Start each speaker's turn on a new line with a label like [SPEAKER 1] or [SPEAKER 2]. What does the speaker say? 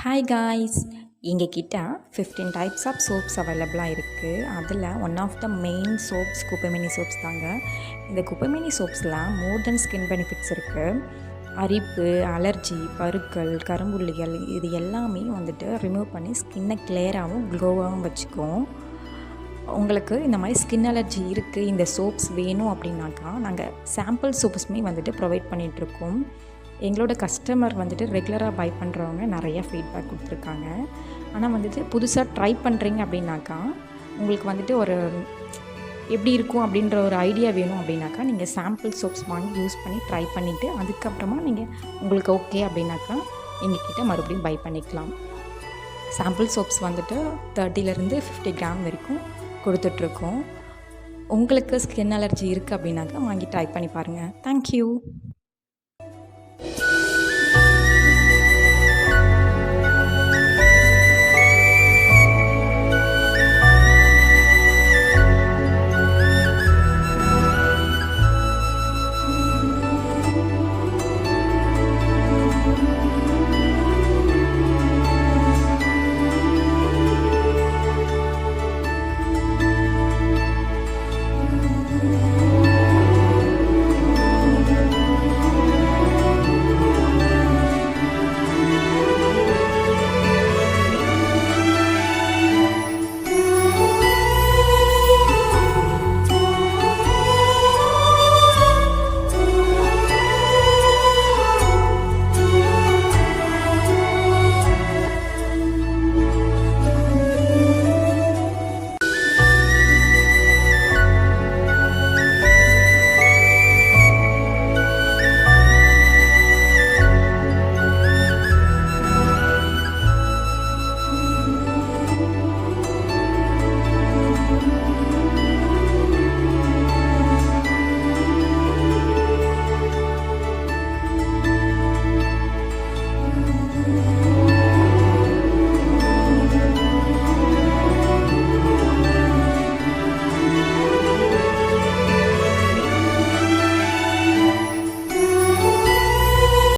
[SPEAKER 1] Hi guys, எங்ககிட்ட 15 types of soaps அவைலபிளாக இருக்குது. அதில் one of the main soaps குப்பைமேனி சோப்ஸ் தாங்க. இந்த குப்பைமேனி சோப்ஸில் மோர் தென் ஸ்கின் பெனிஃபிட்ஸ் இருக்குது. அரிப்பு, அலர்ஜி, பருக்கள், கரும்புள்ளிகள் இது எல்லாமே வந்துட்டு ரிமூவ் பண்ணி ஸ்கின்னை கிளியராகவும் க்ளோவாகவும் வச்சுக்கும். உங்களுக்கு இந்த மாதிரி ஸ்கின் அலர்ஜி இருக்குது, இந்த சோப்ஸ் வேணும் அப்படின்னாக்கா நாங்கள் சாம்பிள் சோப்ஸுமே வந்துட்டு ப்ரொவைட் பண்ணிகிட்ருக்கோம். எங்களோட கஸ்டமர் வந்துட்டு ரெகுலராக பை பண்ணுறவங்க நிறைய ஃபீட்பேக் கொடுத்துருக்காங்க. ஆனால் வந்துட்டு புதுசாக ட்ரை பண்ணுறீங்க அப்படின்னாக்கா உங்களுக்கு வந்துட்டு ஒரு எப்படி இருக்கும் அப்படின்ற ஒரு ஐடியா வேணும் அப்படின்னாக்கா நீங்கள் சாம்பிள் சோப்ஸ் வாங்கி யூஸ் பண்ணி ட்ரை பண்ணிவிட்டு அதுக்கப்புறமா நீங்கள் உங்களுக்கு ஓகே அப்படின்னாக்கா எங்ககிட்ட மறுபடியும் பை பண்ணிக்கலாம். சாம்பிள் சோப்ஸ் வந்துட்டு 30 to 50 கிராம் வரைக்கும் கொடுத்துட்ருக்கோம். உங்களுக்கு ஸ்கின் அலர்ஜி இருக்குது அப்படின்னாக்கா வாங்கி ட்ரை பண்ணி பாருங்கள். தேங்க்யூ.